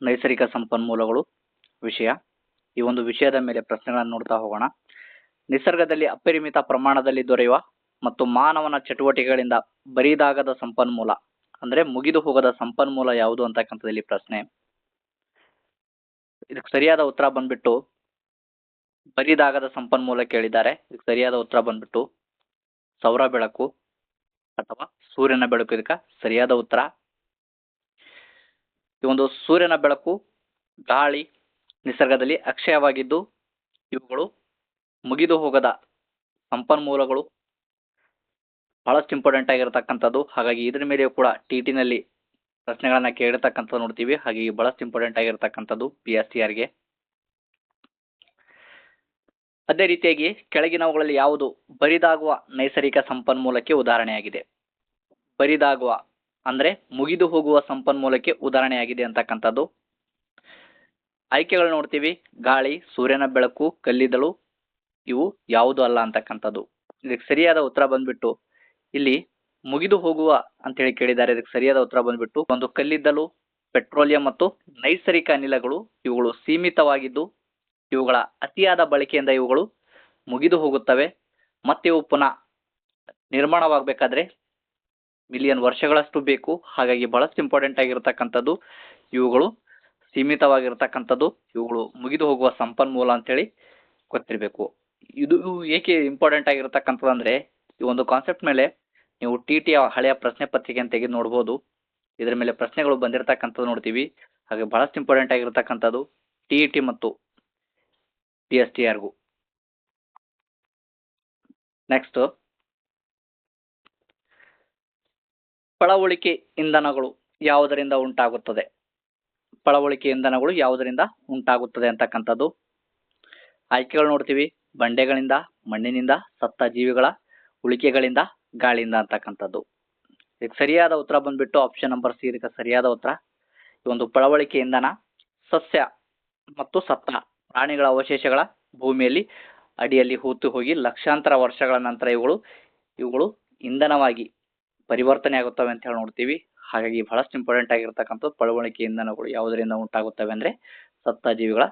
ನೈಸರ್ಗಿಕ ಸಂಪನ್ಮೂಲಗಳು ವಿಷಯ. ಈ ಒಂದು ವಿಷಯದ ಮೇಲೆ ಪ್ರಶ್ನೆಗಳನ್ನು ನೋಡ್ತಾ ಹೋಗೋಣ. ನಿಸರ್ಗದಲ್ಲಿ ಅಪರಿಮಿತ ಪ್ರಮಾಣದಲ್ಲಿ ದೊರೆಯುವ ಮತ್ತು ಮಾನವನ ಚಟುವಟಿಕೆಗಳಿಂದ ಬರಿದಾಗದ ಸಂಪನ್ಮೂಲ ಅಂದ್ರೆ ಮುಗಿದು ಹೋಗದ ಸಂಪನ್ಮೂಲ ಯಾವುದು ಅಂತಕ್ಕಂಥದ್ದು ಪ್ರಶ್ನೆ. ಇದಕ್ಕೆ ಸರಿಯಾದ ಉತ್ತರ ಬಂದ್ಬಿಟ್ಟು ಬರಿದಾಗದ ಸಂಪನ್ಮೂಲ ಕೇಳಿದ್ದಾರೆ. ಇದಕ್ಕೆ ಸರಿಯಾದ ಉತ್ತರ ಬಂದ್ಬಿಟ್ಟು ಸೌರ ಬೆಳಕು ಅಥವಾ ಸೂರ್ಯನ ಬೆಳಕು ಇದಕ್ಕೆ ಸರಿಯಾದ ಉತ್ತರ. ಈ ಒಂದು ಸೂರ್ಯನ ಬೆಳಕು, ಗಾಳಿ ನಿಸರ್ಗದಲ್ಲಿ ಅಕ್ಷಯವಾಗಿದ್ದು ಇವುಗಳು ಮುಗಿದು ಹೋಗದ ಸಂಪನ್ಮೂಲಗಳು, ಬಹಳಷ್ಟು ಇಂಪಾರ್ಟೆಂಟ್ ಆಗಿರತಕ್ಕಂಥದ್ದು. ಹಾಗಾಗಿ ಇದ್ರ ಮೇಲೆಯೂ ಕೂಡ ಟಿಟಿನಲ್ಲಿ ಪ್ರಶ್ನೆಗಳನ್ನ ಕೇಳಿರ್ತಕ್ಕಂಥದ್ದು ನೋಡ್ತೀವಿ. ಹಾಗಾಗಿ ಬಹಳಷ್ಟು ಇಂಪಾರ್ಟೆಂಟ್ ಆಗಿರತಕ್ಕಂಥದ್ದು PSTR ಗೆ. ಅದೇ ರೀತಿಯಾಗಿ ಕೆಳಗಿನವುಗಳಲ್ಲಿ ಯಾವುದು ಬರಿದಾಗುವ ನೈಸರ್ಗಿಕ ಸಂಪನ್ಮೂಲಕ್ಕೆ ಉದಾಹರಣೆಯಾಗಿದೆ? ಬರಿದಾಗುವ ಅಂದ್ರೆ ಮುಗಿದು ಹೋಗುವ ಸಂಪನ್ಮೂಲಕ್ಕೆ ಉದಾಹರಣೆಯಾಗಿದೆ ಅಂತಕ್ಕಂಥದ್ದು. ಆಯ್ಕೆಗಳು ನೋಡ್ತೀವಿ. ಗಾಳಿ, ಸೂರ್ಯನ ಬೆಳಕು, ಕಲ್ಲಿದ್ದಲು ಇವು ಯಾವುದು ಅಲ್ಲ ಅಂತಕ್ಕಂಥದ್ದು. ಇದಕ್ಕೆ ಸರಿಯಾದ ಉತ್ತರ ಬಂದ್ಬಿಟ್ಟು ಇಲ್ಲಿ ಮುಗಿದು ಹೋಗುವ ಅಂತ ಹೇಳಿ ಕೇಳಿದ್ದಾರೆ. ಇದಕ್ಕೆ ಸರಿಯಾದ ಉತ್ತರ ಬಂದ್ಬಿಟ್ಟು ಒಂದು ಕಲ್ಲಿದ್ದಲು, ಪೆಟ್ರೋಲಿಯಂ ಮತ್ತು ನೈಸರ್ಗಿಕ ಅನಿಲಗಳು ಇವುಗಳು ಸೀಮಿತವಾಗಿದ್ದು ಇವುಗಳ ಅತಿಯಾದ ಬಳಕೆಯಿಂದ ಇವುಗಳು ಮುಗಿದು ಹೋಗುತ್ತವೆ. ಮತ್ತೆ ಇವು ಪುನಃ ನಿರ್ಮಾಣವಾಗಬೇಕಾದ್ರೆ ಮಿಲಿಯನ್ ವರ್ಷಗಳಷ್ಟು ಬೇಕು. ಹಾಗಾಗಿ ಬಹಳಷ್ಟು ಇಂಪಾರ್ಟೆಂಟ್ ಆಗಿರತಕ್ಕಂಥದ್ದು ಇವುಗಳು ಸೀಮಿತವಾಗಿರತಕ್ಕಂಥದ್ದು, ಇವುಗಳು ಮುಗಿದು ಹೋಗುವ ಸಂಪನ್ಮೂಲ ಅಂತೇಳಿ ಗೊತ್ತಿರಬೇಕು. ಇದು ಏಕೆ ಇಂಪಾರ್ಟೆಂಟ್ ಆಗಿರತಕ್ಕಂಥದ್ದು ಅಂದ್ರೆ ಈ ಒಂದು ಕಾನ್ಸೆಪ್ಟ್ ಮೇಲೆ ನೀವು TT ಹಳೆಯ ಪ್ರಶ್ನೆ ಪತ್ರಿಕೆಯನ್ನು ತೆಗೆದು ನೋಡ್ಬೋದು. ಇದರ ಮೇಲೆ ಪ್ರಶ್ನೆಗಳು ಬಂದಿರತಕ್ಕಂಥದ್ದು ನೋಡ್ತೀವಿ. ಹಾಗೆ ಬಹಳಷ್ಟು ಇಂಪಾರ್ಟೆಂಟ್ ಆಗಿರತಕ್ಕಂಥದ್ದು TET ಮತ್ತು PSTR ಗೂ. ನೆಕ್ಸ್ಟ್, ಪಳವಳಿಕೆ ಇಂಧನಗಳು ಯಾವುದರಿಂದ ಉಂಟಾಗುತ್ತದೆ? ಪಳವಳಿಕೆ ಇಂಧನಗಳು ಯಾವುದರಿಂದ ಉಂಟಾಗುತ್ತದೆ ಅಂತಕ್ಕಂಥದ್ದು. ಆಯ್ಕೆಗಳು ನೋಡ್ತೀವಿ. ಬಂಡೆಗಳಿಂದ, ಮಣ್ಣಿನಿಂದ, ಸತ್ತ ಜೀವಿಗಳ ಉಳಿಕೆಗಳಿಂದ, ಗಾಳಿಯಿಂದ ಅಂತಕ್ಕಂಥದ್ದು. ಇದಕ್ಕೆ ಸರಿಯಾದ ಉತ್ತರ ಬಂದ್ಬಿಟ್ಟು ಆಪ್ಷನ್ ನಂಬರ್ ಸಿ ಇದಕ್ಕೆ ಸರಿಯಾದ ಉತ್ತರ. ಈ ಒಂದು ಪಳವಳಿಕೆ ಇಂಧನ ಸಸ್ಯ ಮತ್ತು ಸತ್ತ ಪ್ರಾಣಿಗಳ ಅವಶೇಷಗಳ ಭೂಮಿಯಲ್ಲಿ ಅಡಿಯಲ್ಲಿ ಹೂತು ಹೋಗಿ ಲಕ್ಷಾಂತರ ವರ್ಷಗಳ ನಂತರ ಇವುಗಳು ಇಂಧನವಾಗಿ ಪರಿವರ್ತನೆ ಆಗುತ್ತವೆ ಅಂತ ಹೇಳಿ ನೋಡ್ತೀವಿ. ಹಾಗಾಗಿ ಬಹಳಷ್ಟು ಇಂಪಾರ್ಟೆಂಟ್ ಆಗಿರತಕ್ಕಂಥದ್ದು ಪಳವಳಿಕೆ ಇಂಧನಗಳು ಯಾವುದರಿಂದ ಉಂಟಾಗುತ್ತವೆ ಅಂದ್ರೆ ಸತ್ತ ಜೀವಿಗಳ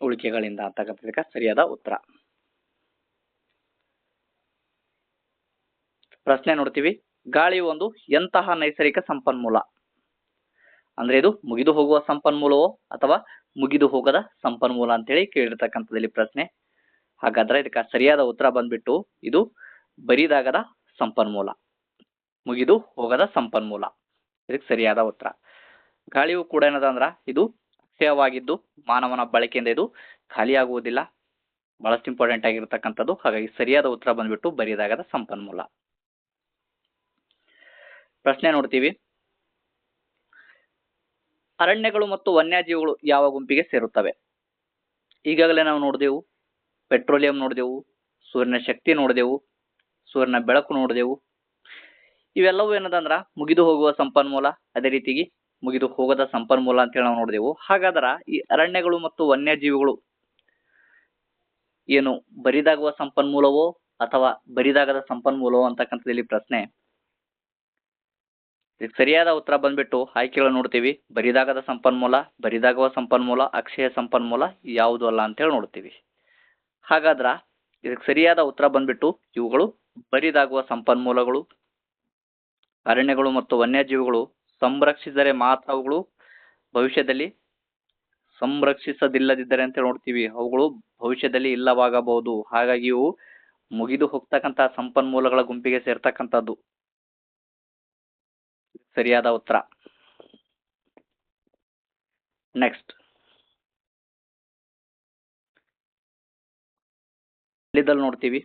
ಉಳಿಕೆಗಳಿಂದ ಅಂತಕ್ಕಂಥದಕ್ಕೆ ಸರಿಯಾದ ಉತ್ತರ. ಪ್ರಶ್ನೆ ನೋಡ್ತೀವಿ. ಗಾಳಿಯು ಒಂದು ಎಂತಹ ನೈಸರ್ಗಿಕ ಸಂಪನ್ಮೂಲ? ಅಂದ್ರೆ ಇದು ಮುಗಿದು ಹೋಗುವ ಸಂಪನ್ಮೂಲವೋ ಅಥವಾ ಮುಗಿದು ಹೋಗದ ಸಂಪನ್ಮೂಲ ಅಂತೇಳಿ ಕೇಳಿರ್ತಕ್ಕಂಥದ್ದಲ್ಲಿ ಪ್ರಶ್ನೆ. ಹಾಗಾದ್ರೆ ಇದಕ್ಕೆ ಸರಿಯಾದ ಉತ್ತರ ಬಂದ್ಬಿಟ್ಟು ಇದು ಬರಿದಾಗದ ಸಂಪನ್ಮೂಲ, ಮುಗಿದು ಹೋಗದ ಸಂಪನ್ಮೂಲ. ಇದಕ್ಕೆ ಸರಿಯಾದ ಉತ್ತರ. ಗಾಳಿಯು ಕೂಡ ಏನದಂದ್ರ ಇದು ಅಕ್ಷಯವಾಗಿದ್ದು ಮಾನವನ ಬಳಕೆಯಿಂದ ಇದು ಖಾಲಿಯಾಗುವುದಿಲ್ಲ. ಬಹಳಷ್ಟು ಇಂಪಾರ್ಟೆಂಟ್ ಆಗಿರತಕ್ಕಂಥದ್ದು. ಹಾಗಾಗಿ ಸರಿಯಾದ ಉತ್ತರ ಬಂದ್ಬಿಟ್ಟು ಬರಿದಾಗದ ಸಂಪನ್ಮೂಲ. ಪ್ರಶ್ನೆ ನೋಡ್ತೀವಿ. ಅರಣ್ಯಗಳು ಮತ್ತು ವನ್ಯಜೀವಿಗಳು ಯಾವ ಗುಂಪಿಗೆ ಸೇರುತ್ತವೆ? ಈಗಾಗಲೇ ನಾವು ನೋಡಿದೆವು, ಪೆಟ್ರೋಲಿಯಂ ನೋಡಿದೆವು, ಸೂರ್ಯನ ಶಕ್ತಿ ನೋಡಿದೆವು, ಸೂರ್ಯನ ಬೆಳಕು ನೋಡಿದೆವು. ಇವೆಲ್ಲವೂ ಏನದಂದ್ರ ಮುಗಿದು ಹೋಗುವ ಸಂಪನ್ಮೂಲ, ಅದೇ ರೀತಿಗೆ ಮುಗಿದು ಹೋಗದ ಸಂಪನ್ಮೂಲ ಅಂತ ಹೇಳಿ ನಾವು ನೋಡಿದೆವು. ಹಾಗಾದ್ರ ಈ ಅರಣ್ಯಗಳು ಮತ್ತು ವನ್ಯಜೀವಿಗಳು ಏನು ಬರಿದಾಗುವ ಸಂಪನ್ಮೂಲವೋ ಅಥವಾ ಬರಿದಾಗದ ಸಂಪನ್ಮೂಲವೋ ಅಂತಕ್ಕಂಥದ್ದಲ್ಲಿ ಪ್ರಶ್ನೆ. ಇದಕ್ಕೆ ಸರಿಯಾದ ಉತ್ತರ ಬಂದ್ಬಿಟ್ಟು ಆಯ್ಕೆಗಳು ನೋಡ್ತೀವಿ. ಬರಿದಾಗದ ಸಂಪನ್ಮೂಲ, ಬರಿದಾಗುವ ಸಂಪನ್ಮೂಲ, ಅಕ್ಷಯ ಸಂಪನ್ಮೂಲ ಯಾವುದು ಅಲ್ಲ ಅಂತ ಹೇಳಿ ನೋಡ್ತೀವಿ. ಹಾಗಾದ್ರ ಇದಕ್ಕೆ ಸರಿಯಾದ ಉತ್ತರ ಬಂದ್ಬಿಟ್ಟು ಇವುಗಳು ಬರಿದಾಗುವ ಸಂಪನ್ಮೂಲಗಳು. ಅರಣ್ಯಗಳು ಮತ್ತು ವನ್ಯಜೀವಿಗಳು ಸಂರಕ್ಷಿಸಿದರೆ ಮಾತ್ರ ಅವುಗಳು ಭವಿಷ್ಯದಲ್ಲಿ, ಸಂರಕ್ಷಿಸದಿಲ್ಲದಿದ್ದರೆ ಅಂತ ನೋಡ್ತೀವಿ ಅವುಗಳು ಭವಿಷ್ಯದಲ್ಲಿ ಇಲ್ಲವಾಗಬಹುದು. ಹಾಗಾಗಿ ಇವು ಮುಗಿದು ಹೋಗ್ತಕ್ಕಂತಹ ಸಂಪನ್ಮೂಲಗಳ ಗುಂಪಿಗೆ ಸೇರ್ತಕ್ಕಂಥದ್ದು. ಸರಿಯಾದ ಉತ್ತರ. ನೆಕ್ಸ್ಟ್, ಕಲ್ಲಿದ್ದಲು ನೋಡ್ತೀವಿ.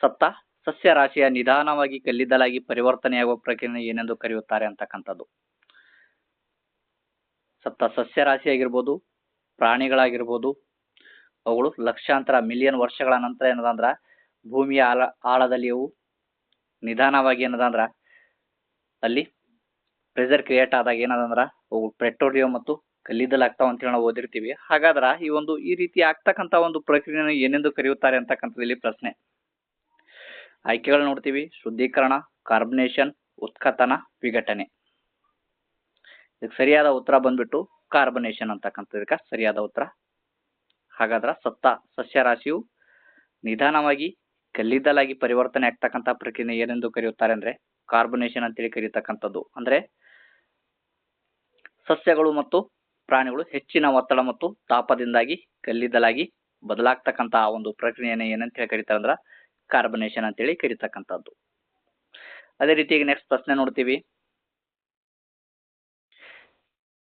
ಸತ್ತ ಸಸ್ಯ ರಾಶಿಯ ನಿಧಾನವಾಗಿ ಕಲ್ಲಿದ್ದಲಾಗಿ ಪರಿವರ್ತನೆಯಾಗುವ ಪ್ರಕ್ರಿಯೆ ಏನೆಂದು ಕರೆಯುತ್ತಾರೆ ಅಂತಕ್ಕಂಥದ್ದು. ಸತ್ತ ಸಸ್ಯ ರಾಶಿ ಆಗಿರ್ಬೋದು, ಪ್ರಾಣಿಗಳಾಗಿರ್ಬೋದು, ಅವುಗಳು ಲಕ್ಷಾಂತರ ಮಿಲಿಯನ್ ವರ್ಷಗಳ ನಂತರ ಏನದಂದ್ರ ಭೂಮಿಯ ಆಳದಲ್ಲಿ ಅವು ನಿಧಾನವಾಗಿ ಏನದಂದ್ರ ಅಲ್ಲಿ ಪ್ರೆಷರ್ ಕ್ರಿಯೇಟ್ ಆದಾಗ ಏನದಂದ್ರ ಅವು ಪೆಟ್ರೋಲಿಯಂ ಮತ್ತು ಕಲ್ಲಿದ್ದಲು ಆಗ್ತಾವ ಅಂತ ಹೇಳಿ ನಾವು ಓದಿರ್ತೀವಿ. ಹಾಗಾದ್ರ ಈ ರೀತಿ ಆಗ್ತಕ್ಕಂತ ಒಂದು ಪ್ರಕ್ರಿಯೆಯನ್ನು ಏನೆಂದು ಕರೆಯುತ್ತಾರೆ ಅಂತಕ್ಕಂಥದ್ದಲ್ಲಿ ಪ್ರಶ್ನೆ. ಆಯ್ಕೆಗಳು ನೋಡ್ತೀವಿ. ಶುದ್ಧೀಕರಣ, ಕಾರ್ಬನೇಷನ್, ಉತ್ಖನನ, ವಿಘಟನೆ. ಇದಕ್ಕೆ ಸರಿಯಾದ ಉತ್ತರ ಬಂದ್ಬಿಟ್ಟು ಕಾರ್ಬನೇಷನ್ ಅಂತಕ್ಕಂಥದ್ದು ಇದಕ್ಕೆ ಸರಿಯಾದ ಉತ್ತರ. ಹಾಗಾದ್ರೆ ಸತ್ತ ಸಸ್ಯರಾಶಿಯು ನಿಧಾನವಾಗಿ ಕಲ್ಲಿದ್ದಲಾಗಿ ಪರಿವರ್ತನೆ ಆಗ್ತಕ್ಕಂಥ ಪ್ರಕ್ರಿಯೆ ಏನೆಂದು ಕರೆಯುತ್ತಾರೆ ಅಂದ್ರೆ ಕಾರ್ಬನೇಷನ್ ಅಂತೇಳಿ ಕರೀತಕ್ಕಂಥದ್ದು. ಅಂದ್ರೆ ಸಸ್ಯಗಳು ಮತ್ತು ಪ್ರಾಣಿಗಳು ಹೆಚ್ಚಿನ ಒತ್ತಡ ಮತ್ತು ತಾಪದಿಂದಾಗಿ ಕಲ್ಲಿದ್ದಲಾಗಿ ಬದಲಾಗ್ತಕ್ಕಂತಹ ಒಂದು ಪ್ರಕ್ರಿಯೆಯನ್ನು ಏನಂತ ಹೇಳಿ ಕರೀತಾರೆ ಅಂದ್ರೆ ಕಾರ್ಬನೇಷನ್ ಅಂತೇಳಿ ಕರೀತಕ್ಕಂಥದ್ದು. ಅದೇ ರೀತಿಯಾಗಿ ನೆಕ್ಸ್ಟ್ ಪ್ರಶ್ನೆ ನೋಡ್ತೀವಿ.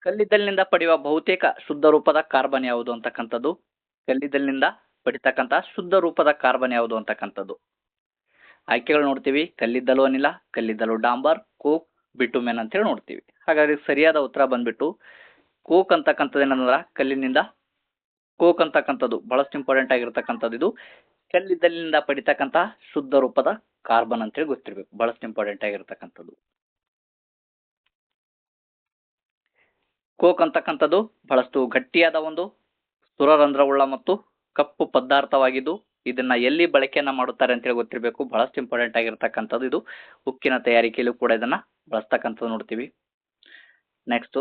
ಕಲ್ಲಿದ್ದಲಿನಿಂದ ಪಡೆಯುವ ಬಹುತೇಕ ಶುದ್ಧ ರೂಪದ ಕಾರ್ಬನ್ ಯಾವುದು ಅಂತಕ್ಕಂಥದ್ದು. ಕಲ್ಲಿದ್ದಲಿನಿಂದ ಪಡಿತಕ್ಕಂಥ ಶುದ್ಧ ರೂಪದ ಕಾರ್ಬನ್ ಯಾವುದು ಅಂತಕ್ಕಂಥದ್ದು. ಆಯ್ಕೆಗಳು ನೋಡ್ತೀವಿ. ಕಲ್ಲಿದ್ದಲು ಅನಿಲ, ಕಲ್ಲಿದ್ದಲು ಡಾಂಬರ್, ಕೋಕ್, ಬಿಟುಮೆನ್ ಅಂತ ಹೇಳಿ ನೋಡ್ತೀವಿ. ಹಾಗಾಗಿ ಸರಿಯಾದ ಉತ್ತರ ಬಂದ್ಬಿಟ್ಟು ಕೋಕ್ ಅಂತಕ್ಕಂಥದ್ದು ಏನಂದ್ರ ಕಲ್ಲಿನಿಂದ ಕೋಕ್ ಅಂತಕ್ಕಂಥದ್ದು ಬಹಳಷ್ಟು ಇಂಪಾರ್ಟೆಂಟ್ ಆಗಿರ್ತಕ್ಕಂಥದ್ದು. ಇದು ಕಲ್ಲಿದ್ದಲಿನಿಂದ ಪಡಿತಕ್ಕಂಥ ಶುದ್ಧ ರೂಪದ ಕಾರ್ಬನ್ ಅಂತೇಳಿ ಗೊತ್ತಿರ್ಬೇಕು, ಬಹಳಷ್ಟು ಇಂಪಾರ್ಟೆಂಟ್ ಆಗಿರ್ತಕ್ಕಂಥದ್ದು. ಕೋಕ್ ಅಂತಕ್ಕಂಥದ್ದು ಬಹಳಷ್ಟು ಗಟ್ಟಿಯಾದ ಒಂದು ಸುರರಂಧ್ರವುಳ್ಳ ಮತ್ತು ಕಪ್ಪು ಪದಾರ್ಥವಾಗಿದ್ದು ಇದನ್ನ ಎಲ್ಲಿ ಬಳಕೆಯನ್ನ ಮಾಡುತ್ತಾರೆ ಅಂತೇಳಿ ಗೊತ್ತಿರಬೇಕು, ಬಹಳಷ್ಟು ಇಂಪಾರ್ಟೆಂಟ್ ಆಗಿರ್ತಕ್ಕಂಥದ್ದು. ಇದು ಉಕ್ಕಿನ ತಯಾರಿಕೆಯಲ್ಲೂ ಕೂಡ ಇದನ್ನ ಬಳಸ್ತಕ್ಕಂಥದ್ದು ನೋಡ್ತೀವಿ. ನೆಕ್ಸ್ಟ್,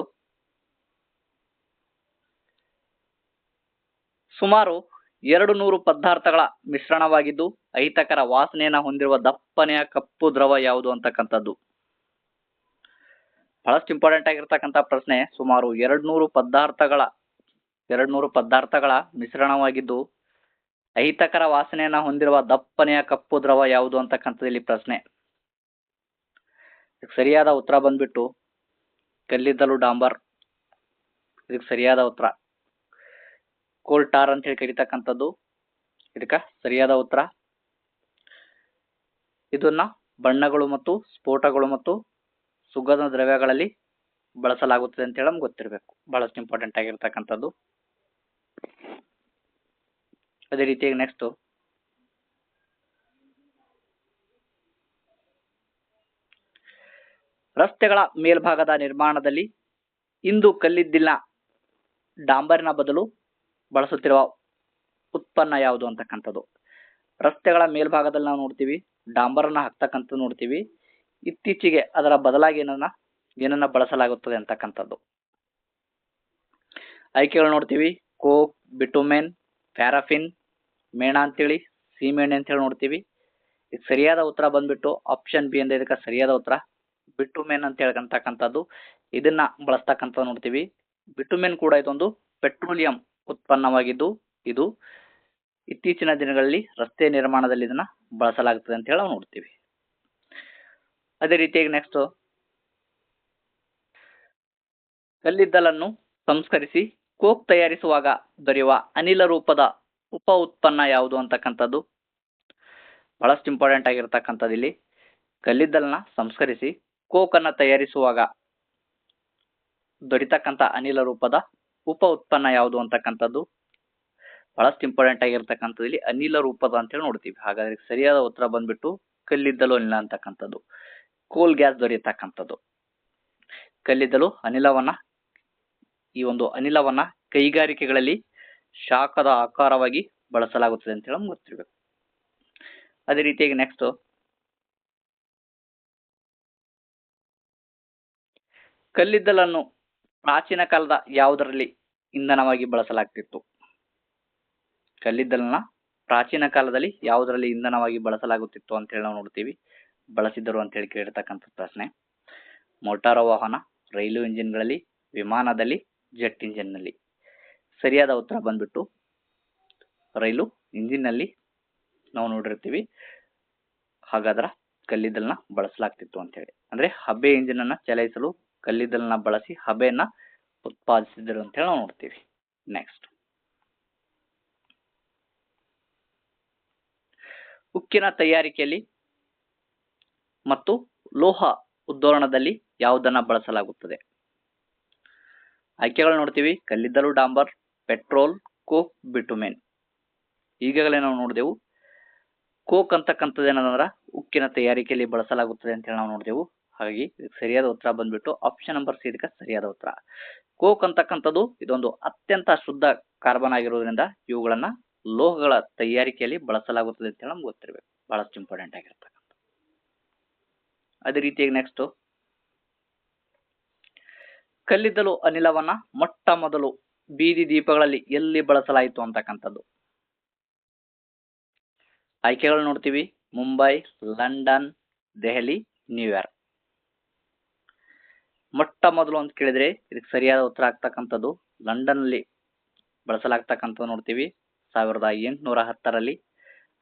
ಸುಮಾರು 200 ಪದಾರ್ಥಗಳ ಮಿಶ್ರಣವಾಗಿದ್ದು ಅಹಿತಕರ ವಾಸನೆಯನ್ನ ಹೊಂದಿರುವ ದಪ್ಪನೆಯ ಕಪ್ಪು ದ್ರವ ಯಾವುದು ಅಂತಕ್ಕಂಥದ್ದು. ಬಹಳಷ್ಟು ಇಂಪಾರ್ಟೆಂಟ್ ಆಗಿರ್ತಕ್ಕಂಥ ಪ್ರಶ್ನೆ. ಸುಮಾರು 200 ಪದಾರ್ಥಗಳ ಮಿಶ್ರಣವಾಗಿದ್ದು ಅಹಿತಕರ ವಾಸನೆಯನ್ನ ಹೊಂದಿರುವ ದಪ್ಪನೆಯ ಕಪ್ಪು ದ್ರವ ಯಾವುದು ಅಂತಕ್ಕಂಥದ್ದು ಇಲ್ಲಿ ಪ್ರಶ್ನೆ. ಸರಿಯಾದ ಉತ್ತರ ಬಂದ್ಬಿಟ್ಟು ಕಲ್ಲಿದ್ದಲು ಡಾಂಬರ್. ಇದಕ್ಕೆ ಸರಿಯಾದ ಉತ್ತರ ಕೋಲ್ ಟಾರ್ ಅಂತ ಹೇಳಿ ಕರೀತಕ್ಕಂಥದ್ದು ಇದಕ್ಕ ಸರಿಯಾದ ಉತ್ತರ. ಇದನ್ನ ಬಣ್ಣಗಳು ಮತ್ತು ಸ್ಫೋಟಗಳು ಮತ್ತು ಸುಗಂಧ ದ್ರವ್ಯಗಳಲ್ಲಿ ಬಳಸಲಾಗುತ್ತದೆ ಅಂತ ಹೇಳಿ ನಮ್ಗೆ ಗೊತ್ತಿರಬೇಕು, ಬಹಳಷ್ಟು ಇಂಪಾರ್ಟೆಂಟ್ ಆಗಿರ್ತಕ್ಕಂಥದ್ದು. ಅದೇ ರೀತಿಯಾಗಿ ನೆಕ್ಸ್ಟ್, ರಸ್ತೆಗಳ ಮೇಲ್ಭಾಗದ ನಿರ್ಮಾಣದಲ್ಲಿ ಇಂದು ಕಲ್ಲಿದ್ದಿನ ಡಾಂಬರಿನ ಬದಲು ಬಳಸುತ್ತಿರುವ ಉತ್ಪನ್ನ ಯಾವುದು ಅಂತಕ್ಕಂಥದ್ದು. ರಸ್ತೆಗಳ ಮೇಲ್ಭಾಗದಲ್ಲಿ ನಾವು ನೋಡ್ತೀವಿ ಡಾಂಬರನ್ನ ಹಾಕ್ತಕ್ಕಂಥದ್ದು ನೋಡ್ತೀವಿ. ಇತ್ತೀಚೆಗೆ ಅದರ ಬದಲಾಗಿ ಏನನ್ನ ಬಳಸಲಾಗುತ್ತದೆ ಅಂತಕ್ಕಂಥದ್ದು. ಆಯ್ಕೆಗಳು ನೋಡ್ತೀವಿ. ಕೋಕ್, ಬಿಟುಮೆನ್, ಪ್ಯಾರಾಫಿನ್, ಮೇಣ ಅಂತೇಳಿ, ಸೀಮೆಣ್ಣೆ ಅಂತೇಳಿ ನೋಡ್ತೀವಿ. ಇದು ಸರಿಯಾದ ಉತ್ತರ ಬಂದ್ಬಿಟ್ಟು ಆಪ್ಷನ್ ಬಿ ಅಂತ ಇದಕ್ಕೆ ಸರಿಯಾದ ಉತ್ತರ ಬಿಟುಮೆನ್ ಅಂತ ಹೇಳ್ತಕ್ಕಂಥದ್ದು. ಇದನ್ನ ಬಳಸ್ತಕ್ಕಂಥದ್ದು ನೋಡ್ತೀವಿ. ಬಿಟುಮೆನ್ ಕೂಡ ಇದೊಂದು ಪೆಟ್ರೋಲಿಯಂ ಉತ್ಪನ್ನವಾಗಿದ್ದು ಇದು ಇತ್ತೀಚಿನ ದಿನಗಳಲ್ಲಿ ರಸ್ತೆ ನಿರ್ಮಾಣದಲ್ಲಿ ಇದನ್ನ ಬಳಸಲಾಗುತ್ತದೆ ಅಂತ ಹೇಳಿ ನಾವು ನೋಡ್ತೀವಿ. ಅದೇ ರೀತಿಯಾಗಿ ನೆಕ್ಸ್ಟ್, ಕಲ್ಲಿದ್ದಲನ್ನು ಸಂಸ್ಕರಿಸಿ ಕೋಕ್ ತಯಾರಿಸುವಾಗ ದೊರೆಯುವ ಅನಿಲ ರೂಪದ ಉಪ ಉತ್ಪನ್ನ ಯಾವುದು ಅಂತಕ್ಕಂಥದ್ದು. ಬಹಳಷ್ಟು ಇಂಪಾರ್ಟೆಂಟ್ ಆಗಿರ್ತಕ್ಕಂಥದ್ದು ಇಲ್ಲಿ. ಕಲ್ಲಿದ್ದಲನ್ನ ಸಂಸ್ಕರಿಸಿ ಕೋಕ್ ಅನ್ನ ತಯಾರಿಸುವಾಗ ದೊರೆತಕ್ಕಂಥ ಅನಿಲ ರೂಪದ ಉಪ ಉತ್ಪನ್ನ ಯಾವುದು ಅಂತಕ್ಕಂಥದ್ದು. ಬಹಳಷ್ಟು ಇಂಪಾರ್ಟೆಂಟ್ ಆಗಿರ್ತಕ್ಕಂಥದ್ದು ಇಲ್ಲಿ ಅನಿಲ ರೂಪದ ಅಂತೇಳಿ ನೋಡ್ತೀವಿ. ಹಾಗಾದ್ರೆ ಸರಿಯಾದ ಉತ್ತರ ಬಂದ್ಬಿಟ್ಟು ಕಲ್ಲಿದ್ದಲು ಅನಿಲ ಅಂತಕ್ಕಂಥದ್ದು, ಕೋಲ್ ಗ್ಯಾಸ್ ದೊರೆಯತಕ್ಕಂಥದ್ದು. ಕಲ್ಲಿದ್ದಲು ಅನಿಲವನ್ನ ಈ ಒಂದು ಅನಿಲವನ್ನ ಕೈಗಾರಿಕೆಗಳಲ್ಲಿ ಶಾಖದ ಆಕಾರವಾಗಿ ಬಳಸಲಾಗುತ್ತದೆ ಅಂತ ಹೇಳಿ ಗೊತ್ತಿರಬೇಕು. ಅದೇ ರೀತಿಯಾಗಿ ನೆಕ್ಸ್ಟ್, ಕಲ್ಲಿದ್ದಲನ್ನು ಪ್ರಾಚೀನ ಕಾಲದ ಯಾವುದರಲ್ಲಿ ಇಂಧನವಾಗಿ ಬಳಸಲಾಗ್ತಿತ್ತು. ಕಲ್ಲಿದ್ದಲನ್ನ ಪ್ರಾಚೀನ ಕಾಲದಲ್ಲಿ ಯಾವುದರಲ್ಲಿ ಇಂಧನವಾಗಿ ಬಳಸಲಾಗುತ್ತಿತ್ತು ಅಂತ ಹೇಳಿ ನಾವು ನೋಡ್ತೀವಿ. ಬಳಸಿದರು ಅಂತ ಹೇಳಿ ಕೇಳಿರ್ತಕ್ಕಂಥ ಪ್ರಶ್ನೆ. ಮೋಟಾರು ವಾಹನ, ರೈಲು ಇಂಜಿನ್ಗಳಲ್ಲಿ, ವಿಮಾನದಲ್ಲಿ, ಜೆಟ್ ಇಂಜಿನ್ ನಲ್ಲಿ. ಸರಿಯಾದ ಉತ್ತರ ಬಂದ್ಬಿಟ್ಟು ರೈಲು ಇಂಜಿನ್ ನಲ್ಲಿ ನಾವು ನೋಡಿರ್ತೀವಿ. ಹಾಗಾದ್ರೆ ಕಲ್ಲಿದ್ದಲನ್ನ ಬಳಸಲಾಗ್ತಿತ್ತು ಅಂತ ಹೇಳಿ. ಅಂದ್ರೆ ಹಬೆ ಇಂಜಿನ್ ಅನ್ನ ಚಲಾಯಿಸಲು ಕಲ್ಲಿದ್ದಲನ್ನ ಬಳಸಿ ಹಬೆಯನ್ನ ಉತ್ಪಾದಿಸಿದರು ಅಂತ ಹೇಳಿ ನಾವು ನೋಡ್ತೀವಿ. ನೆಕ್ಸ್ಟ್, ಉಕ್ಕಿನ ತಯಾರಿಕೆಯಲ್ಲಿ ಮತ್ತು ಲೋಹ ಉದ್ಧರಣದಲ್ಲಿ ಯಾವುದನ್ನ ಬಳಸಲಾಗುತ್ತದೆ. ಆಯ್ಕೆಗಳು ನೋಡ್ತೀವಿ. ಕಲ್ಲಿದ್ದಲು ಡಾಂಬರ್, ಪೆಟ್ರೋಲ್, ಕೋಕ್, ಬಿಟುಮೆನ್. ಈಗಾಗಲೇ ನಾವು ನೋಡಿದೆವು ಕೋಕ್ ಅಂತಕ್ಕಂಥದ್ದು ಏನಂದ್ರ ಉಕ್ಕಿನ ತಯಾರಿಕೆಯಲ್ಲಿ ಬಳಸಲಾಗುತ್ತದೆ ಅಂತ ಹೇಳಿ ನಾವು ನೋಡಿದೆವು. ಹಾಗಾಗಿ ಸರಿಯಾದ ಉತ್ತರ ಬಂದ್ಬಿಟ್ಟು ಆಪ್ಷನ್ ನಂಬರ್ ಸಿ ಇದಕ್ಕೆ ಸರಿಯಾದ ಉತ್ತರ. ಕೋಕ್ ಅಂತಕ್ಕಂಥದ್ದು ಇದೊಂದು ಅತ್ಯಂತ ಶುದ್ಧ ಕಾರ್ಬನ್ ಆಗಿರೋದ್ರಿಂದ ಇವುಗಳನ್ನ ಲೋಹಗಳ ತಯಾರಿಕೆಯಲ್ಲಿ ಬಳಸಲಾಗುತ್ತದೆ ಅಂತ ಹೇಳಿ ನಮ್ಗೆ ಗೊತ್ತಿರಬೇಕು, ಬಹಳಷ್ಟು ಇಂಪಾರ್ಟೆಂಟ್ ಆಗಿರ್ತಕ್ಕಂಥ. ಅದೇ ರೀತಿಯಾಗಿ ನೆಕ್ಸ್ಟ್, ಕಲ್ಲಿದ್ದಲು ಅನಿಲವನ್ನ ಮೊಟ್ಟ ಮೊದಲು ಬೀದಿ ದೀಪಗಳಲ್ಲಿ ಎಲ್ಲಿ ಬಳಸಲಾಯಿತು ಅಂತಕ್ಕಂಥದ್ದು. ಆಯ್ಕೆಗಳು ನೋಡ್ತೀವಿ. Mumbai, London, Delhi, New York. ಮೊಟ್ಟ ಮೊದಲು ಅಂತ ಕೇಳಿದ್ರೆ ಇದಕ್ಕೆ ಸರಿಯಾದ ಉತ್ತರ ಆಗ್ತಕ್ಕಂಥದ್ದು ಲಂಡನ್ ಅಲ್ಲಿ ಬಳಸಲಾಗ್ತಕ್ಕಂಥದ್ದು ನೋಡ್ತೀವಿ 1810ರಲ್ಲಿ.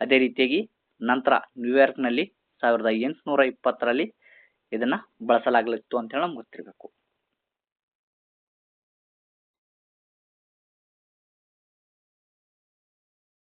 ಅದೇ ರೀತಿಯಾಗಿ ನಂತರ ನ್ಯೂಯಾರ್ಕ್ ನಲ್ಲಿ 1820ರಲ್ಲಿ ಇದನ್ನ ಬಳಸಲಾಗಲಿತ್ತು ಅಂತ ಹೇಳಿ ನಮ್ಗೆ ಗೊತ್ತಿರಬೇಕು.